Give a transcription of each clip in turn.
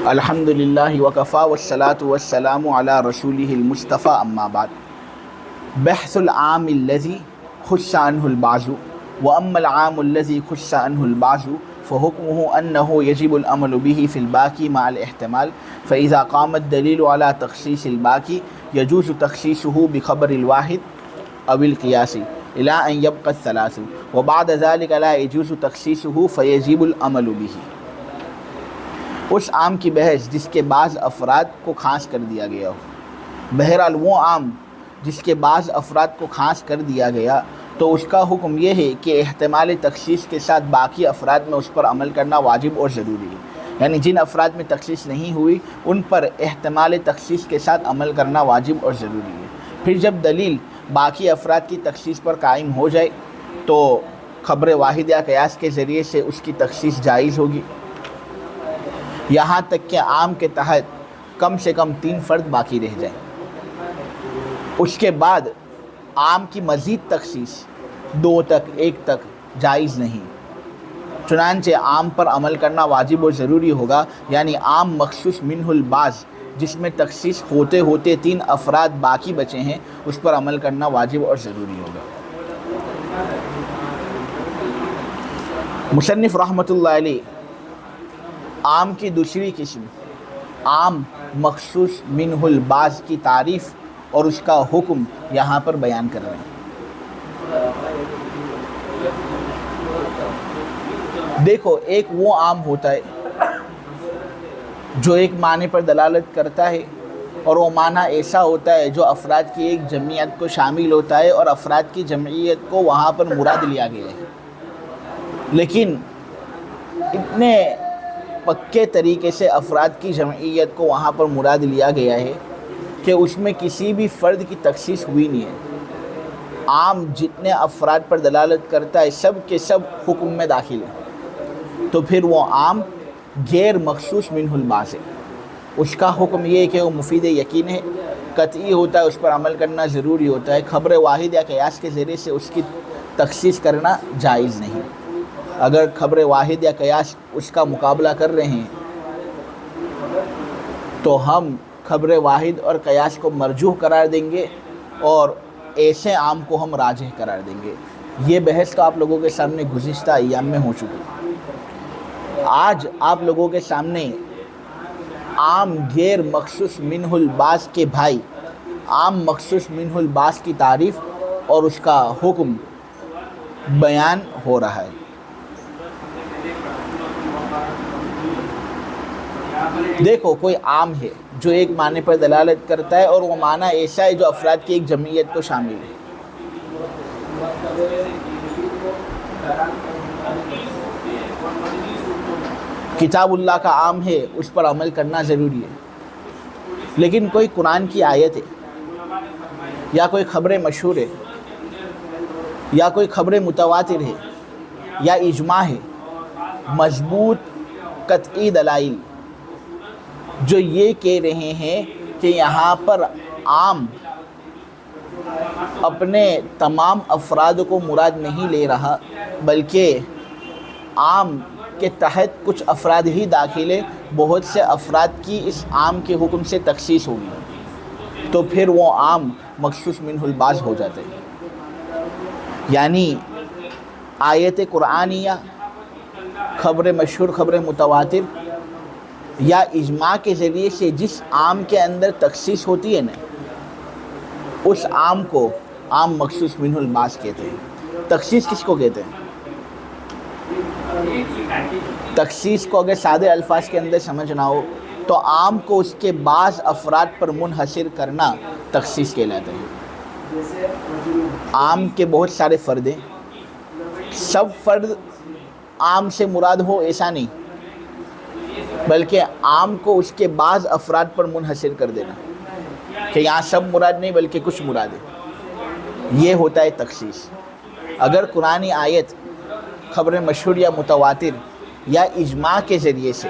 الحمد للہ وکفا والصلاة والسلام علی رسولہ المصطفى اما بعد. بحث العام الذي خص عنه البعض واما العام الذي خص عنه البعض فحكمه انه يجب العمل به في الباقي مع الاحتمال، فاذا قام الدليل على تخصيص الباقي يجوز تخصيصه بخبر الواحد او القياس الى ان يبقى الثلاث، وبعد ذلك لا يجوز تخصيصه فيجب العمل به. اس عام کی بحث جس کے بعض افراد کو خاص کر دیا گیا ہو. بہرحال وہ عام جس کے بعض افراد کو خاص کر دیا گیا تو اس کا حکم یہ ہے کہ احتمال تخصیص کے ساتھ باقی افراد میں اس پر عمل کرنا واجب اور ضروری ہے. یعنی جن افراد میں تخصیص نہیں ہوئی ان پر احتمال تخصیص کے ساتھ عمل کرنا واجب اور ضروری ہے. پھر جب دلیل باقی افراد کی تخصیص پر قائم ہو جائے تو خبر واحد یا قیاس کے ذریعے سے اس کی تخصیص جائز ہوگی، یہاں تک کہ عام کے تحت کم سے کم 3 فرد باقی رہ جائیں. اس کے بعد عام کی مزید تخصیص 2 تک 1 تک جائز نہیں. چنانچہ عام پر عمل کرنا واجب اور ضروری ہوگا، یعنی عام مخصوص منہ البعض جس میں تخصیص ہوتے ہوتے 3 افراد باقی بچے ہیں اس پر عمل کرنا واجب اور ضروری ہوگا. مصنف رحمۃ اللہ علیہ عام کی دوسری قسم عام مخصوص منہ البعض کی تعریف اور اس کا حکم یہاں پر بیان کر رہے ہیں. دیکھو، ایک وہ عام ہوتا ہے جو ایک معنی پر دلالت کرتا ہے، اور وہ معنی ایسا ہوتا ہے جو افراد کی ایک جمعیت کو شامل ہوتا ہے اور افراد کی جمعیت کو وہاں پر مراد لیا گیا ہے، لیکن اتنے پکے طریقے سے افراد کی جمعیت کو وہاں پر مراد لیا گیا ہے کہ اس میں کسی بھی فرد کی تخصیص ہوئی نہیں ہے. عام جتنے افراد پر دلالت کرتا ہے سب کے سب حکم میں داخل ہیں، تو پھر وہ عام غیر مخصوص منہ البعض ہے. اس کا حکم یہ ہے کہ وہ مفید یقین ہے، قطعی ہوتا ہے، اس پر عمل کرنا ضروری ہوتا ہے. خبر واحد یا قیاس کے ذریعے سے اس کی تخصیص کرنا جائز نہیں. اگر خبر واحد یا قیاس اس کا مقابلہ کر رہے ہیں تو ہم خبر واحد اور قیاس کو مرجوح قرار دیں گے اور ایسے عام کو ہم راجح قرار دیں گے. یہ بحث تو آپ لوگوں کے سامنے گزشتہ ایام میں ہو چکی. آج آپ لوگوں کے سامنے عام غیر مخصوص منہ البعض کے بھائی عام مخصوص منہ البعض کی تعریف اور اس کا حکم بیان ہو رہا ہے. دیکھو، کوئی عام ہے جو ایک معنی پر دلالت کرتا ہے اور وہ معنی ایسا ہے جو افراد کی ایک جمعیت کو شامل ہے. کتاب اللہ کا عام ہے، اس پر عمل کرنا ضروری ہے، لیکن کوئی قرآن کی آیت ہے یا کوئی خبر مشہور ہے یا کوئی خبر متواتر ہے یا اجماع ہے، مضبوط قطعی دلائل جو یہ کہہ رہے ہیں کہ یہاں پر عام اپنے تمام افراد کو مراد نہیں لے رہا بلکہ عام کے تحت کچھ افراد ہی داخل ہے، بہت سے افراد کی اس عام کے حکم سے تخصیص ہوگی، تو پھر وہ عام مخصوص منہ البعض ہو جاتے ہیں. یعنی آیت قرآنیہ، خبر مشہور، خبر متواتر یا اجماع کے ذریعے سے جس عام کے اندر تخصیص ہوتی ہے نا، اس عام کو عام مخصوص منہ البعض کہتے ہیں. تخصیص کس کو کہتے ہیں؟ تخصیص کو اگر سادے الفاظ کے اندر سمجھنا ہو تو عام کو اس کے بعض افراد پر منحصر کرنا تخصیص کہلاتا ہے. عام کے بہت سارے فرد ہیں، سب فرد عام سے مراد ہو ایسا نہیں، بلکہ عام کو اس کے بعض افراد پر منحصر کر دینا کہ یہاں سب مراد نہیں بلکہ کچھ مراد ہے. یہ ہوتا ہے تخصیص. اگر قرآنی آیت، خبر مشہور یا متواتر یا اجماع کے ذریعے سے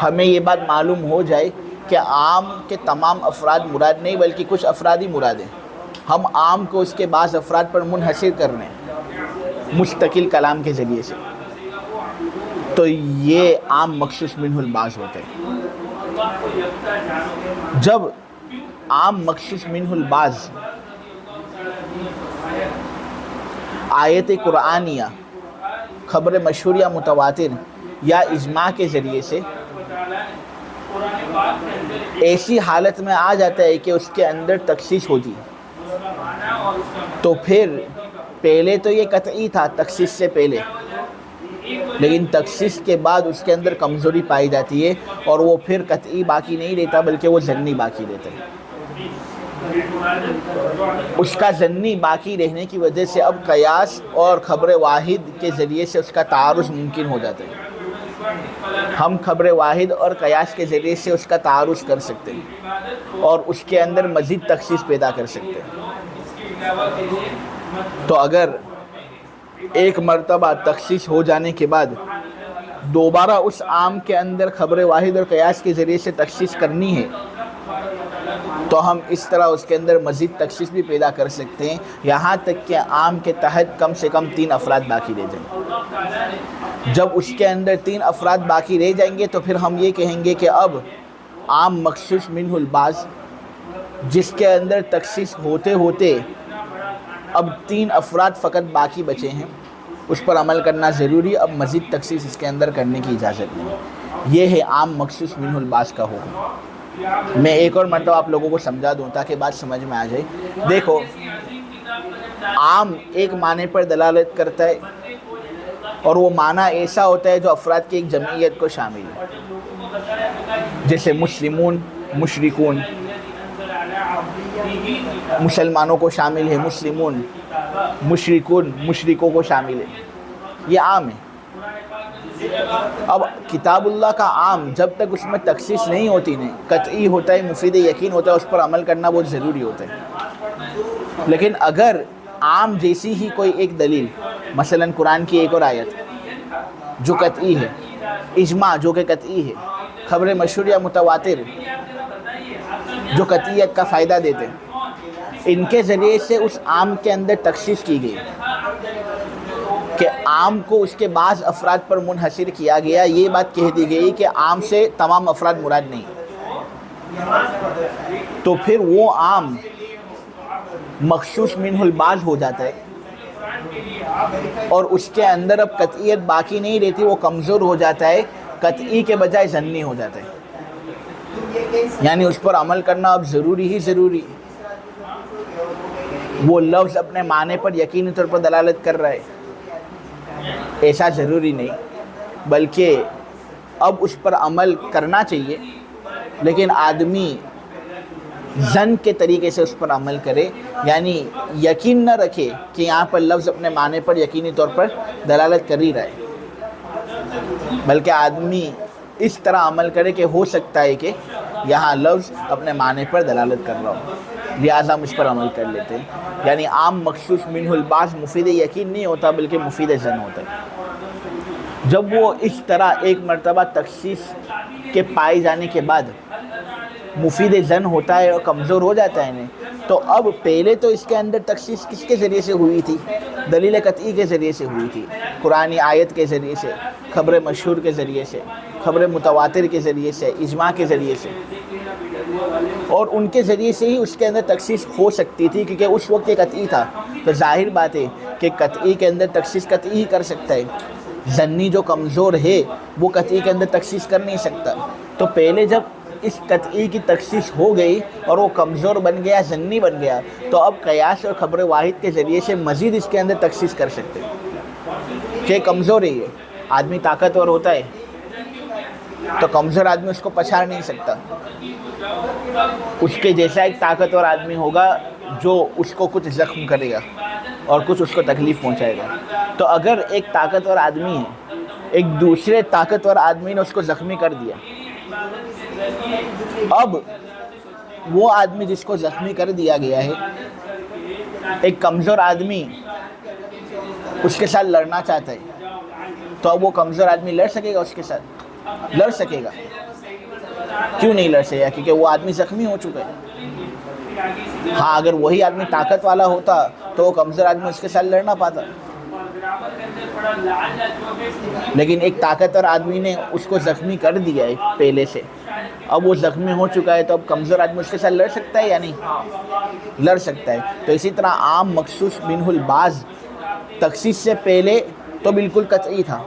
ہمیں یہ بات معلوم ہو جائے کہ عام کے تمام افراد مراد نہیں بلکہ کچھ افراد ہی مراد ہیں، ہم عام کو اس کے بعض افراد پر منحصر کر رہے ہیں مستقل کلام کے ذریعے سے، تو یہ عام مخصوص منہ البعض ہوتے ہیں. جب عام مخصوص منہ البعض آیت قرآنیہ، خبر مشہور یا متواتر یا اجماع کے ذریعے سے ایسی حالت میں آ جاتا ہے کہ اس کے اندر تخصیص ہوتی، تو پھر پہلے تو یہ قطعی تھا تخصیص سے پہلے، لیکن تخصیص کے بعد اس کے اندر کمزوری پائی جاتی ہے اور وہ پھر قطعی باقی نہیں رہتا بلکہ وہ ظنی باقی رہتا ہے۔ اس کا ظنی باقی رہنے کی وجہ سے اب قیاس اور خبر واحد کے ذریعے سے اس کا تعارض ممکن ہو جاتا ہے۔ ہم خبر واحد اور قیاس کے ذریعے سے اس کا تعارض کر سکتے ہیں اور اس کے اندر مزید تخصیص پیدا کر سکتے ہیں۔ تو اگر ایک مرتبہ تخصیص ہو جانے کے بعد دوبارہ اس عام کے اندر خبر واحد اور قیاس کے ذریعے سے تخصیص کرنی ہے تو ہم اس طرح اس کے اندر مزید تخصیص بھی پیدا کر سکتے ہیں، یہاں تک کہ عام کے تحت کم سے کم 3 افراد باقی رہ جائیں۔ جب اس کے اندر 3 افراد باقی رہ جائیں گے تو پھر ہم یہ کہیں گے کہ اب عام مخصوص منہ البعض جس کے اندر تخصیص ہوتے ہوتے اب 3 افراد فقط باقی بچے ہیں، اس پر عمل کرنا ضروری، اب مزید تخصیص اس کے اندر کرنے کی اجازت نہیں۔ یہ ہے عام مخصوص منہ البعض کا حکم۔ میں ایک اور مرتبہ آپ لوگوں کو سمجھا دوں تاکہ بات سمجھ میں آ جائے۔ دیکھو، عام ایک معنی پر دلالت کرتا ہے اور وہ معنی ایسا ہوتا ہے جو افراد کی ایک جمعیت کو شامل ہے، جیسے مسلمون، مشرکون، مسلمانوں کو شامل ہے، مسلمون، مشرکون، مشرکوں کو شامل ہے، یہ عام ہے۔ اب کتاب اللہ کا عام جب تک اس میں تخصیص نہیں ہوتی نہیں، قطعی ہوتا ہے، مفید یقین ہوتا ہے، اس پر عمل کرنا بہت ضروری ہوتا ہے۔ لیکن اگر عام جیسی ہی کوئی ایک دلیل، مثلا قرآن کی ایک اور آیت جو قطعی ہے، اجماع جو کہ قطعی ہے، خبر مشہور یا متواتر جو قطعیت کا فائدہ دیتے ہیں، ان کے ذریعے سے اس عام کے اندر تخصیص کی گئی کہ عام کو اس کے بعض افراد پر منحصر کیا گیا، یہ بات کہہ دی گئی کہ عام سے تمام افراد مراد نہیں، تو پھر وہ عام مخصوص منہ البعض ہو جاتا ہے اور اس کے اندر اب قطعیت باقی نہیں رہتی، وہ کمزور ہو جاتا ہے، قطعی کے بجائے ظنی ہو جاتا ہے، یعنی اس پر عمل کرنا اب ضروری ہی ضروری۔ وہ لفظ اپنے معنی پر یقینی طور پر دلالت کر رہا ہے، ایسا ضروری نہیں، بلکہ اب اس پر عمل کرنا چاہیے، لیکن آدمی ظن کے طریقے سے اس پر عمل کرے، یعنی یقین نہ رکھے کہ یہاں پر لفظ اپنے معنی پر یقینی طور پر دلالت کر ہی رہا ہے، بلکہ آدمی اس طرح عمل کرے کہ ہو سکتا ہے کہ یہاں لفظ اپنے معنی پر دلالت کر رہا ہو، لہٰذا ہم اس پر عمل کر لیتے ہیں۔ یعنی عام مخصوص منہ البعض مفید یقین نہیں ہوتا بلکہ مفید ظن ہوتا ہے۔ جب وہ اس طرح ایک مرتبہ تخصیص کے پائے جانے کے بعد مفید ظن ہوتا ہے اور کمزور ہو جاتا ہے تو اب پہلے تو اس کے اندر تخصیص کس کے ذریعے سے ہوئی تھی؟ دلیل قطعی کے ذریعے سے ہوئی تھی، قرآنی آیت کے ذریعے سے، خبر مشہور کے ذریعے سے، خبر متواتر کے ذریعے سے، اجماع کے ذریعے سے، اور ان کے ذریعے سے ہی اس کے اندر تخصیص ہو سکتی تھی کیونکہ اس وقت یہ قطعی تھا۔ تو ظاہر بات ہے کہ قطعی کے اندر تخصیص قطعی ہی کر سکتا ہے، ظنی جو کمزور ہے وہ قطعی کے اندر تخصیص کر نہیں سکتا۔ تو پہلے جب اس قطعی کی تخصیص ہو گئی اور وہ کمزور بن گیا، ظنی بن گیا، تو اب قیاس اور خبر واحد کے ذریعے سے مزید اس کے اندر تخصیص کر سکتے کہ کمزور ہے، یہ آدمی طاقتور ہوتا ہے تو کمزور آدمی اس کو پچھاڑ نہیں سکتا، اس کے جیسا ایک طاقتور آدمی ہوگا جو اس کو کچھ زخم کرے گا اور کچھ اس کو تکلیف پہنچائے گا۔ تو اگر ایک طاقتور آدمی ہے، ایک دوسرے طاقتور آدمی نے اس کو زخمی کر دیا، اب وہ آدمی جس کو زخمی کر دیا گیا ہے، ایک کمزور آدمی اس کے ساتھ لڑنا چاہتا ہے، تو اب وہ کمزور آدمی لڑ سکے گا؟ اس کے ساتھ لڑ سکے گا؟ کیوں نہیں لڑ سکے گا؟ کیونکہ وہ آدمی زخمی ہو چکا ہے۔ ہاں، اگر وہی آدمی طاقت والا ہوتا تو وہ کمزور آدمی اس کے ساتھ لڑ نہ پاتا۔ لیکن ایک طاقتور آدمی نے اس کو زخمی کر دیا ہے پہلے سے، اب وہ زخمی ہو چکا ہے، تو اب کمزور آدمی اس کے ساتھ لڑ سکتا ہے یا نہیں؟ لڑ سکتا ہے۔ تو اسی طرح عام مخصوص منہ البعض تخصیص سے پہلے تو بالکل قطعی تھا،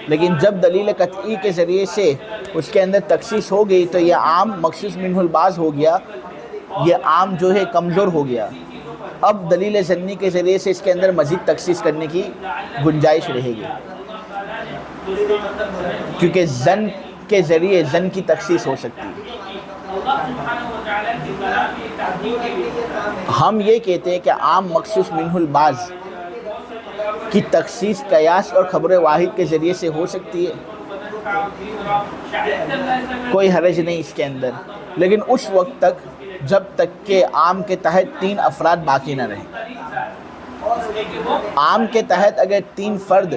لیکن جب دلیل قطعی کے ذریعے سے اس کے اندر تخصیص ہو گئی تو یہ عام مخصوص منہ البعض ہو گیا، یہ عام جو ہے کمزور ہو گیا۔ اب دلیل ظنی کے ذریعے سے اس کے اندر مزید تخصیص کرنے کی گنجائش رہے گی، کیونکہ ظن کے ذریعے ظن کی تخصیص ہو سکتی ہے۔ ہم یہ کہتے ہیں کہ عام مخصوص منہ البعض کی تخصیص قیاس اور خبر واحد کے ذریعے سے ہو سکتی ہے، کوئی حرج نہیں اس کے اندر، لیکن اس وقت تک جب تک کہ عام کے تحت 3 افراد باقی نہ رہیں۔ عام کے تحت اگر 3 فرد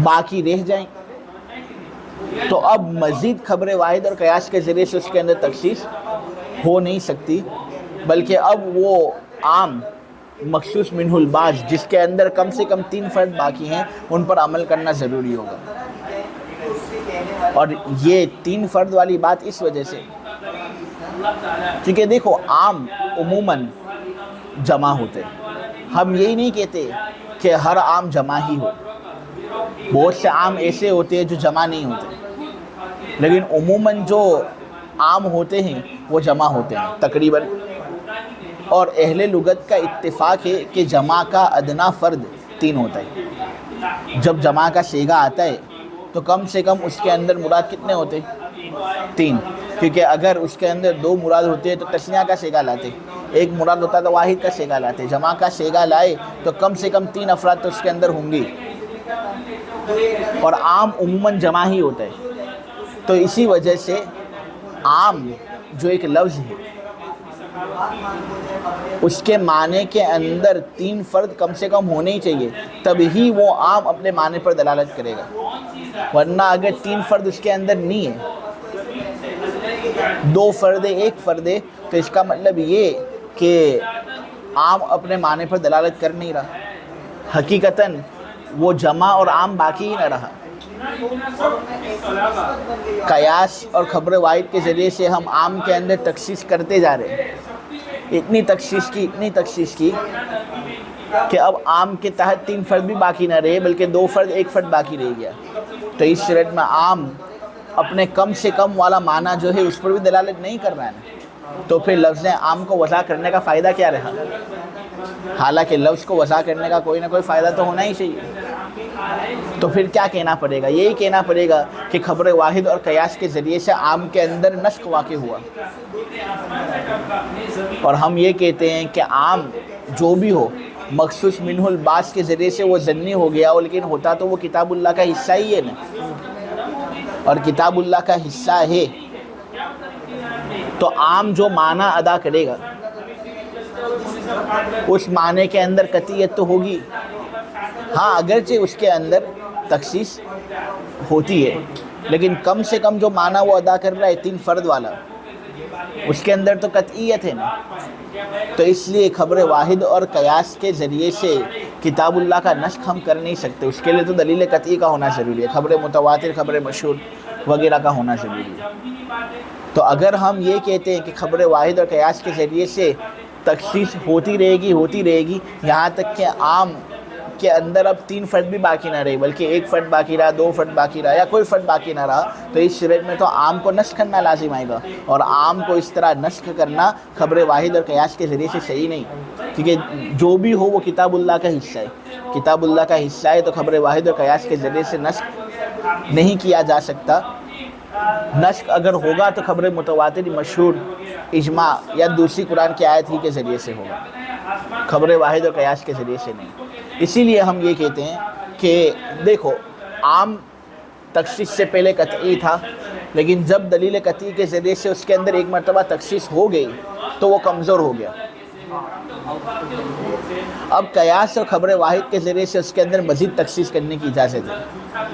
باقی رہ جائیں تو اب مزید خبر واحد اور قیاس کے ذریعے سے اس کے اندر تخصیص ہو نہیں سکتی، بلکہ اب وہ عام مخصوص منہ البعض جس کے اندر کم سے کم 3 فرد باقی ہیں ان پر عمل کرنا ضروری ہوگا۔ اور یہ 3 فرد والی بات اس وجہ سے کیونکہ دیکھو عام عموماً جمع ہوتے ہیں، ہم یہی نہیں کہتے کہ ہر عام جمع ہی ہو، بہت سے عام ایسے ہوتے ہیں جو جمع نہیں ہوتے، لیکن عموماً جو عام ہوتے ہیں وہ جمع ہوتے ہیں تقریباً۔ اور اہل لغت کا اتفاق ہے کہ جمع کا ادنا فرد 3 ہوتا ہے۔ جب جمع کا صیغہ آتا ہے تو کم سے کم اس کے اندر مراد کتنے ہوتے؟ 3، کیونکہ اگر اس کے اندر 2 مراد ہوتے ہیں تو تسنیہ کا صیغہ لاتے، ایک مراد ہوتا تو واحد کا صیغہ لاتے، جمع کا صیغہ لائے تو کم سے کم 3 افراد تو اس کے اندر ہوں گے، اور عام عموماً جمع ہی ہوتا ہے۔ تو اسی وجہ سے عام جو ایک لفظ ہے اس کے معنی کے اندر 3 فرد کم سے کم ہونے ہی چاہیے، تب ہی وہ عام اپنے معنی پر دلالت کرے گا، ورنہ اگر 3 فرد اس کے اندر نہیں ہے، 2 فرد ہے 1 فرد ہے، تو اس کا مطلب یہ کہ عام اپنے معنی پر دلالت کر نہیں رہا، حقیقتاً وہ جمع اور عام باقی ہی نہ رہا۔ قیاس اور خبر واحد کے ذریعے سے ہم عام کے اندر تخصیص کرتے جا رہے ہیں، اتنی تخصیص کی کہ اب عام کے تحت 3 فرد بھی باقی نہ رہے بلکہ 2 فرد 1 فرد باقی رہ گیا۔ تو اس صورت میں عام اپنے کم سے کم والا معنی جو ہے اس پر بھی دلالت نہیں کر رہا ہے نا، تو پھر لفظ عام کو وضع کرنے کا فائدہ کیا رہا؟ حالانکہ لفظ کو وضع کرنے کا کوئی نہ کوئی فائدہ تو ہونا ہی چاہیے، تو پھر کیا کہنا پڑے گا؟ یہی کہنا پڑے گا کہ خبر واحد اور قیاس کے ذریعے سے عام کے اندر نسخ واقع ہوا، اور ہم یہ کہتے ہیں کہ عام جو بھی ہو مخصوص منہ البعض کے ذریعے سے وہ ظنی ہو گیا ہو، لیکن ہوتا تو وہ کتاب اللہ کا حصہ ہی ہے نا، اور کتاب اللہ کا حصہ ہے تو عام جو معنی ادا کرے گا اس معنی کے اندر قطعیت تو ہوگی، ہاں اگرچہ اس کے اندر تخصیص ہوتی ہے، لیکن کم سے کم جو معنی وہ ادا کر رہا ہے 3 فرد والا، اس کے اندر تو قطعیت ہے نا۔ تو اس لیے خبر واحد اور قیاس کے ذریعے سے کتاب اللہ کا نسخ ہم کر نہیں سکتے، اس کے لیے تو دلیل قطعی کا ہونا ضروری ہے، خبر متواتر، خبر مشہور وغیرہ کا ہونا ضروری ہے۔ تو اگر ہم یہ کہتے ہیں کہ خبر واحد اور قیاس کے ذریعے سے تخصیص ہوتی رہے گی یہاں تک کہ عام کے اندر اب 3 فرد بھی باقی نہ رہے بلکہ 1 فرد باقی رہا، 2 فرد باقی رہا، یا کوئی فرد باقی نہ رہا، تو اس صورت میں تو عام کو نسخ کرنا لازم آئے گا، اور عام کو اس طرح نسخ کرنا خبر واحد اور قیاس کے ذریعے سے صحیح نہیں، کیونکہ جو بھی ہو وہ کتاب اللہ کا حصہ ہے، کتاب اللہ کا حصہ ہے تو خبر واحد اور قیاس کے ذریعے سے نسخ نہیں کیا جا سکتا۔ نسخ اگر ہوگا تو خبر متواتر، مشہور، اجماع یا دوسری قرآن کی آیت ہی کے ذریعے سے ہوگا، خبر واحد اور قیاس کے ذریعے سے نہیں۔ اسی لیے ہم یہ کہتے ہیں کہ دیکھو عام تخصیص سے پہلے قطعی تھا، لیکن جب دلیل قطعی کے ذریعے سے اس کے اندر ایک مرتبہ تخصیص ہو گئی تو وہ کمزور ہو گیا، اب قیاس اور خبر واحد کے ذریعے سے اس کے اندر مزید تخصیص کرنے کی اجازت ہے،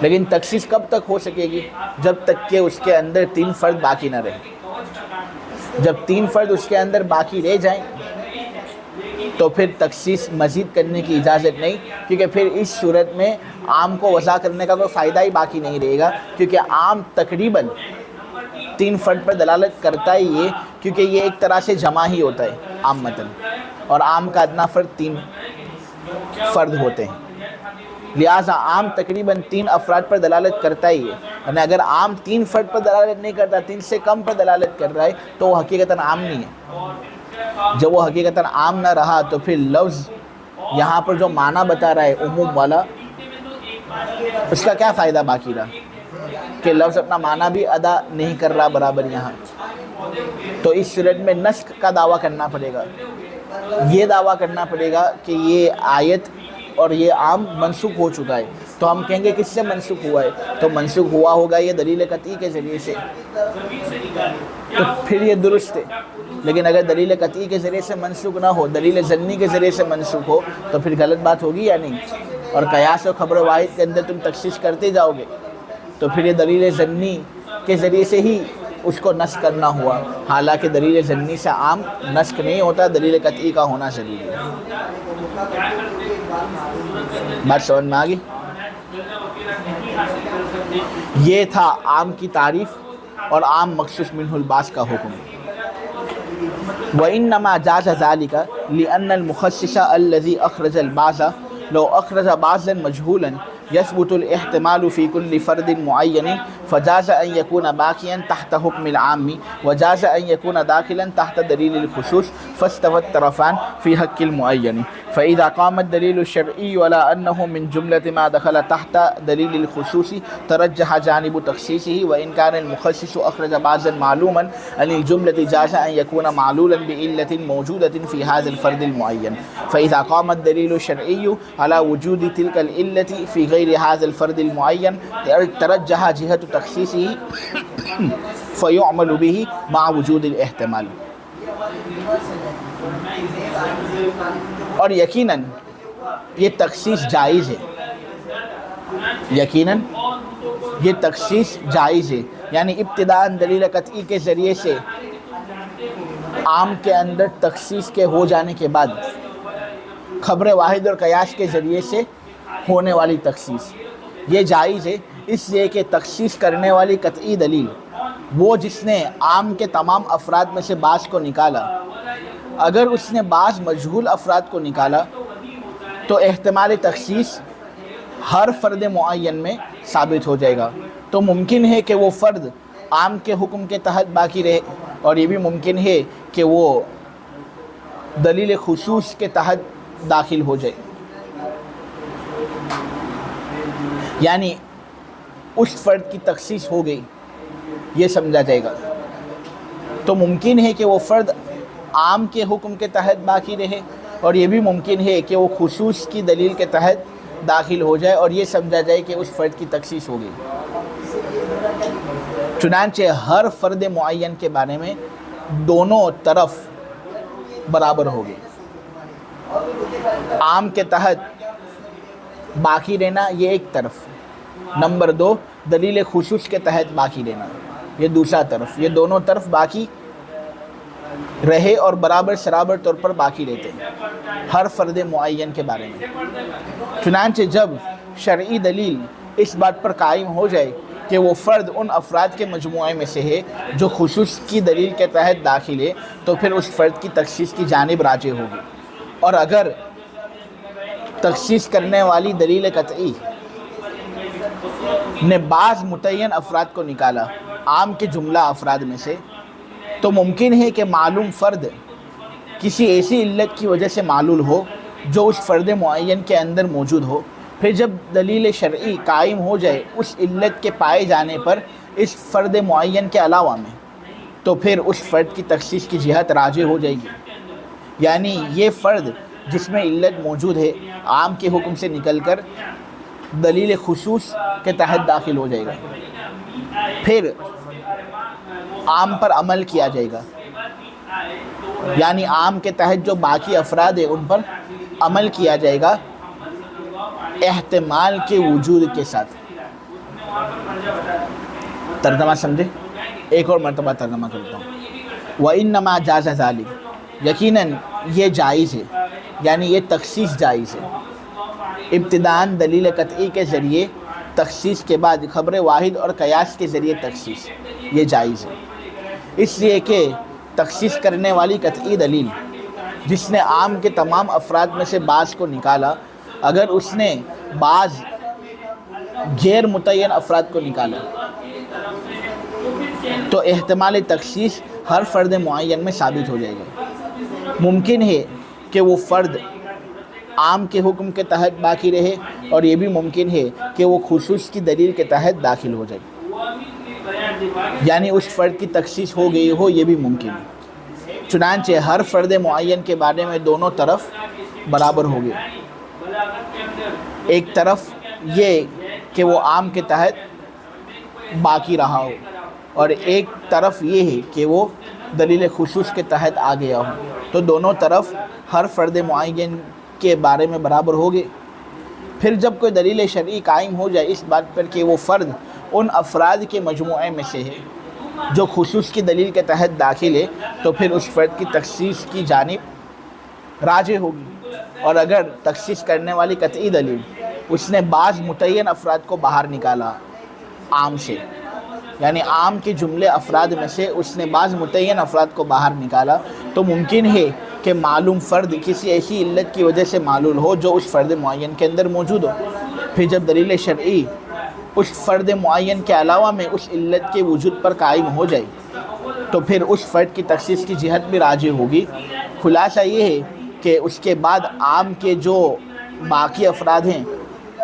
لیکن تخصیص کب تک ہو سکے گی؟ جب تک کہ اس کے اندر 3 فرد باقی نہ رہیں۔ جب 3 فرد اس کے اندر باقی رہ جائیں تو پھر تخصیص مزید کرنے کی اجازت نہیں، کیونکہ پھر اس صورت میں عام کو وضع کرنے کا کوئی فائدہ ہی باقی نہیں رہے گا، کیونکہ عام تقریباً 3 فرد پر دلالت کرتا ہی ہے، کیونکہ یہ ایک طرح سے جمع ہی ہوتا ہے عامتاً، اور عام کا ادنا فرد 3 فرد ہوتے ہیں، لہٰذا عام تقریباً 3 افراد پر دلالت کرتا ہی ہے، یعنی اگر عام 3 فرد پر دلالت نہیں کرتا، 3 سے کم پر دلالت کر رہا ہے تو وہ حقیقتاً عام نہیں ہے۔ جب وہ حقیقتاً عام نہ رہا تو پھر لفظ یہاں پر جو معنی بتا رہا ہے عموم والا، اس کا کیا فائدہ باقی رہا کہ لفظ اپنا معنی بھی ادا نہیں کر رہا برابر یہاں۔ تو اس صورت میں نسخ کا دعویٰ کرنا پڑے گا، یہ دعویٰ کرنا پڑے گا کہ یہ آیت اور یہ عام منسوخ ہو چکا ہے۔ تو ہم کہیں گے کس سے منسوخ ہوا ہے؟ تو منسوخ ہوا ہوگا یہ دلیل قطعی کے ذریعے سے، تو پھر یہ درست ہے۔ لیکن اگر دلیل قطعی کے ذریعے سے منسوخ نہ ہو، دلیل ظنی کے ذریعے سے منسوخ ہو، تو پھر غلط بات ہوگی یا نہیں؟ اور قیاس اور خبر واحد کے اندر تم تخصیص کرتے جاؤ گے تو پھر یہ دلیل ظنی کے ذریعے سے ہی اس کو نسخ کرنا ہوا، حالانکہ دلیل ظنی سے عام نسخ نہیں ہوتا، دلیل قطعی کا ہونا ضروری ہے۔ بات سمجھ میں آ گئی؟ یہ تھا عام کی تعریف اور عام مخصوص منہ الباس کا حکم۔ وَإِنَّمَا جَازَ ذَلِكَ لِأَنَّ الْمُخَصِّصَ الَّذِي أَخْرَجَ الْبَعْضَ لو أخرج بعضا مجهولا يثبت الاحتمال في كل فرد معين فجاز أن يكون باقيا تحت حكم العام وجاز أن يكون داخلا تحت دليل الخصوص فاستوى الطرفان في حق المعين فإذا قام الدليل الشرعي على أنه من جملة ما دخل تحت دليل الخصوص ترجح جانب تخصيصه وإن كان المخصص أخرج بعضا معلوما عن الجملة جاز أن يكون معلولا بعلة موجودة في هذا الفرد المعين فإذا قام الدليل الشرعي على وجود تلك العلة في غير هذا الفرد المعين ترجح جهة تخصيصه فيعمل به مع وجود الاحتمال۔ اور یقیناً یہ تخصیص جائز ہے، یقیناً یہ تخصیص جائز ہے، یعنی ابتداءً دلیل قطعی کے ذریعے سے عام کے اندر تخصیص کے ہو جانے کے بعد خبر واحد اور قیاس کے ذریعے سے ہونے والی تخصیص یہ جائز ہے، اس لیے کہ تخصیص کرنے والی قطعی دلیل وہ جس نے عام کے تمام افراد میں سے بعض کو نکالا، اگر اس نے بعض مجہول افراد کو نکالا تو احتمال تخصیص ہر فرد معین میں ثابت ہو جائے گا۔ تو ممکن ہے کہ وہ فرد عام کے حکم کے تحت باقی رہے، اور یہ بھی ممکن ہے کہ وہ دلیل خصوص کے تحت داخل ہو جائے، یعنی اس فرد کی تخصیص ہو گئی یہ سمجھا جائے گا۔ تو ممکن ہے کہ وہ فرد عام کے حکم کے تحت باقی رہے، اور یہ بھی ممکن ہے کہ وہ خصوص کی دلیل کے تحت داخل ہو جائے اور یہ سمجھا جائے کہ اس فرد کی تخصیص ہو گئی۔ چنانچہ ہر فرد معین کے بارے میں دونوں طرف برابر ہوگی، عام کے تحت باقی رہنا یہ ایک طرف، نمبر 2 دلیل خصوص کے تحت باقی رہنا یہ دوسرا طرف، یہ دونوں طرف باقی رہے اور برابر سرابر طور پر باقی رہتے ہیں ہر فرد معین کے بارے میں۔ چنانچہ جب شرعی دلیل اس بات پر قائم ہو جائے کہ وہ فرد ان افراد کے مجموعے میں سے ہے جو خصوص کی دلیل کے تحت داخل ہے، تو پھر اس فرد کی تخصیص کی جانب راجع ہوگی۔ اور اگر تخصیص کرنے والی دلیل قطعی نے بعض متعین افراد کو نکالا عام کے جملہ افراد میں سے، تو ممکن ہے کہ معلوم فرد کسی ایسی علت کی وجہ سے معلول ہو جو اس فرد معین کے اندر موجود ہو، پھر جب دلیل شرعی قائم ہو جائے اس علت کے پائے جانے پر اس فرد معین کے علاوہ میں، تو پھر اس فرد کی تخصیص کی جہت راجع ہو جائے گی، یعنی یہ فرد جس میں علت موجود ہے عام کے حکم سے نکل کر دلیل خصوص کے تحت داخل ہو جائے گا، پھر عام پر عمل کیا جائے گا، یعنی عام کے تحت جو باقی افراد ہیں ان پر عمل کیا جائے گا احتمال کے وجود کے ساتھ۔ ترجمہ سمجھے؟ ایک اور مرتبہ ترجمہ کرتا ہوں۔ وَإِنَّمَا جَازَ ذَلِكَ، یقیناً یہ جائز ہے، یعنی یہ تخصیص جائز ہے۔ ابتداً دلیل قطعی کے ذریعے تخصیص کے بعد خبر واحد اور قیاس کے ذریعے تخصیص یہ جائز ہے، اس لیے کہ تخصیص کرنے والی قطعی دلیل جس نے عام کے تمام افراد میں سے بعض کو نکالا، اگر اس نے بعض غیر متعین افراد کو نکالا تو احتمال تخصیص ہر فرد معین میں ثابت ہو جائے گا۔ ممکن ہے کہ وہ فرد عام کے حکم کے تحت باقی رہے، اور یہ بھی ممکن ہے کہ وہ خصوص کی دلیل کے تحت داخل ہو جائے، یعنی اس فرد کی تخصیص ہو گئی ہو، یہ بھی ممکن ہے۔ چنانچہ ہر فرد معین کے بارے میں دونوں طرف برابر ہو گئے، ایک طرف یہ کہ وہ عام کے تحت باقی رہا ہو، اور ایک طرف یہ ہے کہ وہ دلیل خصوص کے تحت آ گیا ہو، تو دونوں طرف ہر فرد معین کے بارے میں برابر ہو گئے۔ پھر جب کوئی دلیل شرعی قائم ہو جائے اس بات پر کہ وہ فرد ان افراد کے مجموعے میں سے ہے جو خصوص کی دلیل کے تحت داخل ہے، تو پھر اس فرد کی تخصیص کی جانب راجع ہوگی۔ اور اگر تخصیص کرنے والی قطعی دلیل اس نے بعض متعین افراد کو باہر نکالا عام سے، یعنی عام کے جملے افراد میں سے اس نے بعض متعین افراد کو باہر نکالا، تو ممکن ہے کہ معلوم فرد کسی ایسی علت کی وجہ سے معلول ہو جو اس فرد معین کے اندر موجود ہو۔ پھر جب دلیل شرعی اس فرد معین کے علاوہ میں اس علت کے وجود پر قائم ہو جائے تو پھر اس فرد کی تخصیص کی جہت بھی راجع ہوگی۔ خلاصہ یہ ہے کہ اس کے بعد عام کے جو باقی افراد ہیں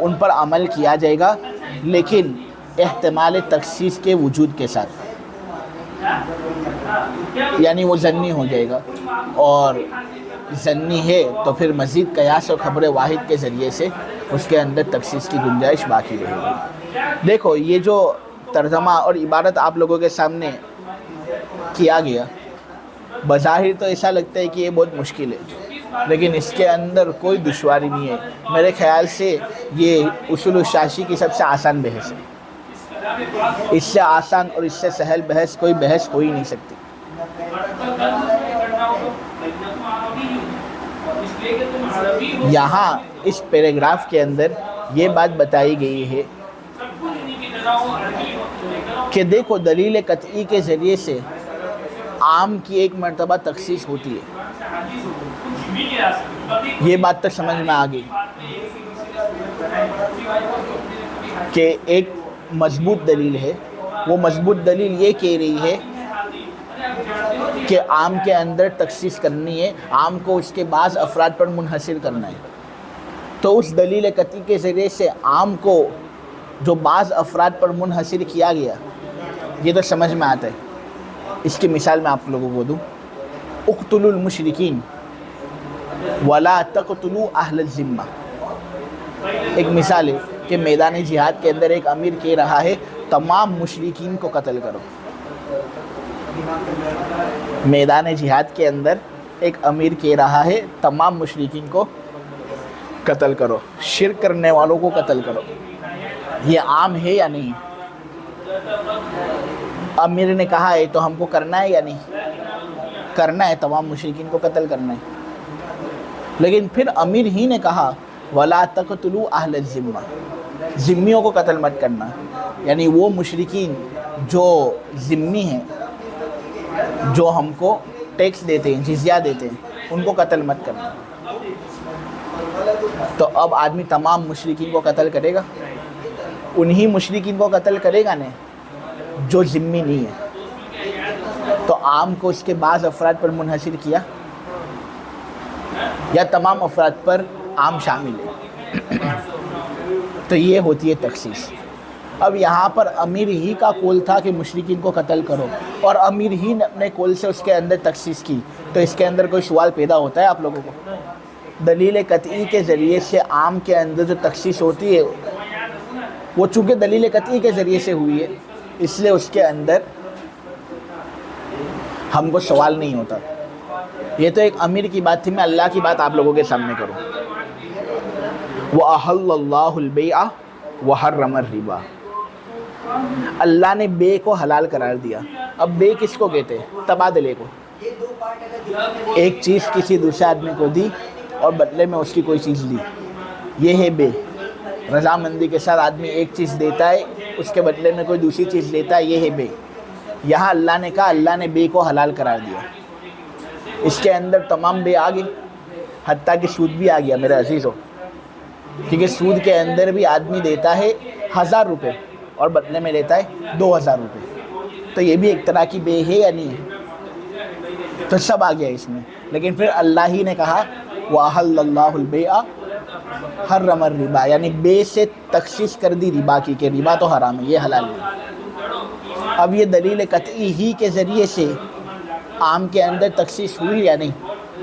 ان پر عمل کیا جائے گا، لیکن احتمال تخصیص کے وجود کے ساتھ، یعنی وہ ظنی ہو جائے گا، اور ظنی ہے تو پھر مزید قیاس اور خبر واحد کے ذریعے سے اس کے اندر تخصیص کی گنجائش باقی رہے گی۔ دیکھو یہ جو ترجمہ اور عبارت آپ لوگوں کے سامنے کیا گیا، بظاہر تو ایسا لگتا ہے کہ یہ بہت مشکل ہے، لیکن اس کے اندر کوئی دشواری نہیں ہے۔ میرے خیال سے یہ اصول الشاشی کی سب سے آسان بحث ہے، اس سے آسان اور اس سے سہل بحث کوئی بحث ہو ہی نہیں سکتی۔ یہاں اس پیراگراف کے اندر یہ بات بتائی گئی ہے کہ دیکھو دلیل قطعی کے ذریعے سے عام کی ایک مرتبہ تخصیص ہوتی ہے، یہ بات تو سمجھ میں آ گئی کہ ایک مضبوط دلیل ہے، وہ مضبوط دلیل یہ کہہ رہی ہے کہ عام کے اندر تخصیص کرنی ہے، عام کو اس کے بعض افراد پر منحصر کرنا ہے۔ تو اس دلیل قطعی کے ذریعے سے عام کو جو بعض افراد پر منحصر کیا گیا، یہ تو سمجھ میں آتا ہے۔ اس کی مثال میں آپ لوگوں کو دوں، اقتلوا المشرکین ولا تقتلوا اہل الذمہ۔ ایک مثال ہے کہ میدان جہاد کے اندر ایک امیر کہہ رہا ہے تمام مشرکین کو قتل کرو۔ میدان جہاد کے اندر ایک امیر کہہ رہا ہے تمام مشرکین کو قتل کرو، شرک کرنے والوں کو قتل کرو۔ یہ عام ہے یا نہیں؟ امیر نے کہا ہے تو ہم کو کرنا ہے یا نہیں؟ کرنا ہے، تمام مشرکین کو قتل کرنا ہے۔ لیکن پھر امیر ہی نے کہا وَلَا تَقْتُلُوا أَهْلَ الذِّمَّةِ، ذمیوں کو قتل مت کرنا، یعنی وہ مشرکین جو ذمی ہیں، جو ہم کو ٹیکس دیتے ہیں، جزیہ دیتے ہیں، ان کو قتل مت کرنا۔ تو اب آدمی تمام مشرکین کو قتل کرے گا؟ انہی مشرکین کو قتل کرے گا نہیں جو ذمی نہیں ہے۔ تو عام کو اس کے بعض افراد پر منحصر کیا یا تمام افراد پر عام شامل ہے؟ تو یہ ہوتی ہے تخصیص۔ اب یہاں پر امیر ہی کا قول تھا کہ مشرکین کو قتل کرو، اور امیر ہی نے اپنے قول سے اس کے اندر تخصیص کی، تو اس کے اندر کوئی سوال پیدا ہوتا ہے آپ لوگوں کو؟ دلیل قطعی کے ذریعے سے عام کے اندر جو تخصیص ہوتی ہے وہ چونکہ دلیل قطعی کے ذریعے سے ہوئی ہے، اس لیے اس کے اندر ہم کو سوال نہیں ہوتا۔ یہ تو ایک امیر کی بات تھی، میں اللہ کی بات آپ لوگوں کے سامنے کروں۔ وَأَحَلَّ اللَّهُ الْبَيْعَ وَحَرَّمَ الرِّبَا، اللہ نے بے کو حلال قرار دیا۔ اب بے کس کو کہتے ہیں؟ تبادلے کو۔ ایک چیز کسی دوسرے آدمی کو دی اور بدلے میں اس کی کوئی چیز لی، یہ ہے بے۔ رضامندی کے ساتھ آدمی ایک چیز دیتا ہے، اس کے بدلے میں کوئی دوسری چیز لیتا ہے، یہ ہے بے۔ یہاں اللہ نے کہا، اللہ نے بے کو حلال قرار دیا۔ اس کے اندر تمام بے آ گئی، حتیٰ کہ سود بھی آ گیا میرے عزیزوں، کیونکہ سود کے اندر بھی آدمی دیتا ہے 1000 روپے اور بدلے میں لیتا ہے 2000 روپے، تو یہ بھی ایک طرح کی بے ہے یا نہیں ہے؟ تو سب آ گیا اس میں۔ لیکن پھر اللہ ہی نے کہا وَأَحَلَّ اللَّهُ الْبَيْعَ حَرَّمَ الرِّبَا، یعنی بے سے تخصیص کر دی ربا کی، کہ ربا تو حرام ہے، یہ حلال نہیں۔ اب یہ دلیل قطعی ہی کے ذریعے سے عام کے اندر تخصیص ہوئی یا نہیں،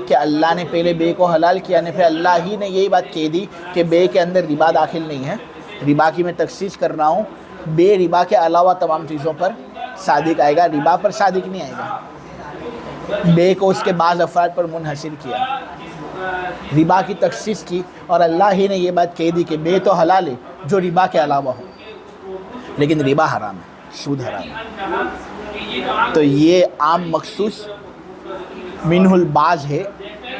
کہ اللہ نے پہلے بے کو حلال کیا، نے پھر اللہ ہی نے یہی بات کہہ دی کہ بے کے اندر ربا داخل نہیں ہے، ربا کی میں تخصیص کر رہا ہوں، بے ربا کے علاوہ تمام چیزوں پر صادق آئے گا، ربا پر صادق نہیں آئے گا۔ بے کو اس کے بعض افراد پر منحصر کیا، ربا کی تخصیص کی، اور اللہ ہی نے یہ بات کہہ دی کہ بے تو حلال ہے جو ربا کے علاوہ ہو، لیکن ربا حرام ہے، سود حرام ہے۔ تو یہ عام مخصوص منہ البعض ہے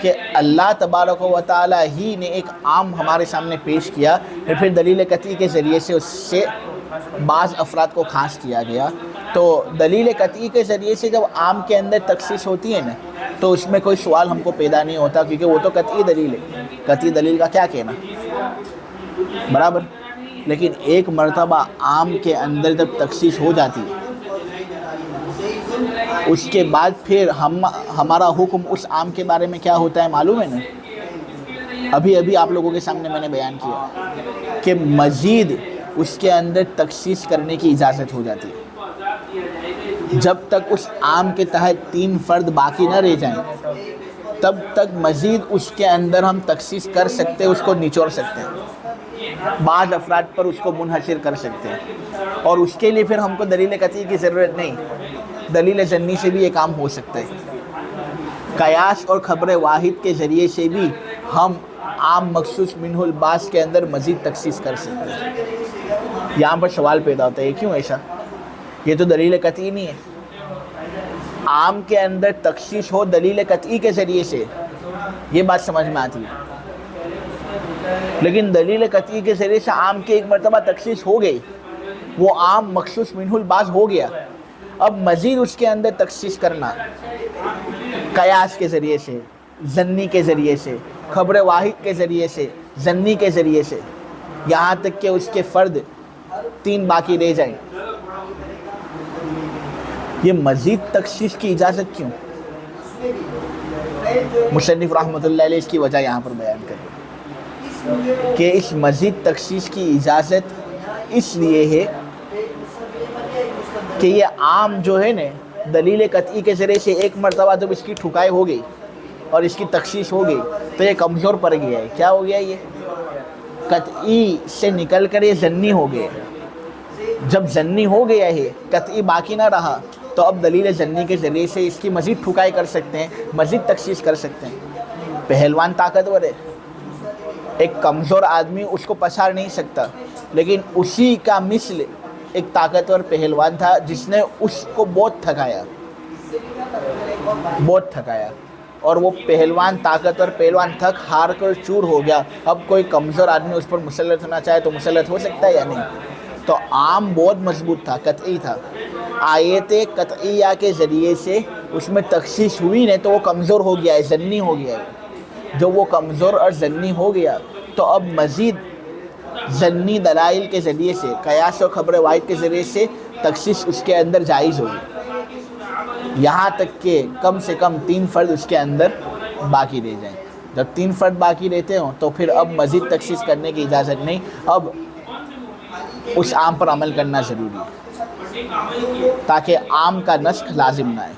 کہ اللہ تبارک و تعالی ہی نے ایک عام ہمارے سامنے پیش کیا، پھر دلیل قطعی کے ذریعے سے اس سے بعض افراد کو خاص کیا گیا۔ تو دلیل قطعی کے ذریعے سے جب عام کے اندر تخصیص ہوتی ہے نا، تو اس میں کوئی سوال ہم کو پیدا نہیں ہوتا، کیونکہ وہ تو قطعی دلیل ہے، قطعی دلیل کا کیا کہنا، برابر۔ لیکن ایک مرتبہ عام کے اندر جب تخصیص ہو جاتی ہے، اس کے بعد پھر ہمارا حکم اس عام کے بارے میں کیا ہوتا ہے معلوم ہے نا؟ ابھی آپ لوگوں کے سامنے میں نے بیان کیا کہ مزید اس کے اندر تخصیص کرنے کی اجازت ہو جاتی ہے۔ جب تک اس عام کے تحت 3 فرد باقی نہ رہ جائیں، تب تک مزید اس کے اندر ہم تخصیص کر سکتے ہیں، اس کو نچوڑ سکتے ہیں، بعض افراد پر اس کو منحصر کر سکتے ہیں، اور اس کے لیے پھر ہم کو دلیل قطعی کی ضرورت نہیں، دلیل ظنی سے بھی یہ کام ہو سکتا ہے۔ قیاس اور خبر واحد کے ذریعے سے بھی ہم عام مخصوص منہ البعض کے اندر مزید تخصیص کر سکتے ہیں۔ یہاں پر سوال پیدا ہوتا ہے کیوں ایسا؟ یہ تو دلیل قطعی نہیں ہے۔ عام کے اندر تخصیص ہو دلیل قطعی کے ذریعے سے، یہ بات سمجھ میں آتی ہے، لیکن دلیل قطعی کے ذریعے سے عام کی ایک مرتبہ تخصیص ہو گئی، وہ عام مخصوص منہ البعض ہو گیا، اب مزید اس کے اندر تخصیص کرنا قیاس کے ذریعے سے، ظنی کے ذریعے سے، خبر واحد کے ذریعے سے، ظنی کے ذریعے سے، یہاں تک کہ اس کے فرد 3 باقی رہ جائیں، یہ مزید تخصیص کی اجازت کیوں؟ مصنف رحمۃ اللہ علیہ اس کی وجہ یہاں پر بیان کریں کہ اس مزید تخصیص کی اجازت اس لیے ہے کہ یہ عام جو ہے نا، دلیل قطعی کے ذریعے سے ایک مرتبہ جب اس کی ٹھکائی ہو گئی اور اس کی تخصیص ہو گئی تو یہ کمزور پڑ گیا ہے۔ کیا ہو گیا؟ یہ قطعی سے نکل کر یہ ظنی ہو گیا۔ جب ظنی ہو گیا ہے، قطعی باقی نہ رہا، تو اب دلیل ظنی کے ذریعے سے اس کی مزید ٹھکائی کر سکتے ہیں، مزید تخصیص کر سکتے ہیں۔ پہلوان طاقتور ہے، ایک کمزور آدمی اس کو پچھاڑ نہیں سکتا، لیکن اسی کا مثل ایک طاقتور پہلوان تھا جس نے اس کو بہت تھکایا، اور وہ پہلوان طاقتور پہلوان تھک ہار کر چور ہو گیا۔ اب کوئی کمزور آدمی اس پر مسلط ہونا چاہے تو مسلط ہو سکتا ہے یا نہیں؟ تو عام بہت مضبوط تھا، قطعی تھا، آیت قطعیہ کے ذریعے سے اس میں تخصیص ہوئی نہیں تو وہ کمزور ہو گیا ہے، ظنی ہو گیا ہے۔ جب وہ کمزور اور ظنی ہو گیا تو اب مزید ظنی دلائل کے ذریعے سے، قیاس و خبر واحد کے ذریعے سے تخصیص اس کے اندر جائز ہوگی، یہاں تک کہ کم سے کم 3 فرد اس کے اندر باقی رہ جائیں۔ جب 3 فرد باقی رہتے ہوں تو پھر اب مزید تخصیص کرنے کی اجازت نہیں، اب اس عام پر عمل کرنا ضروری ہے تاکہ عام کا نسخ لازم نہ آئے۔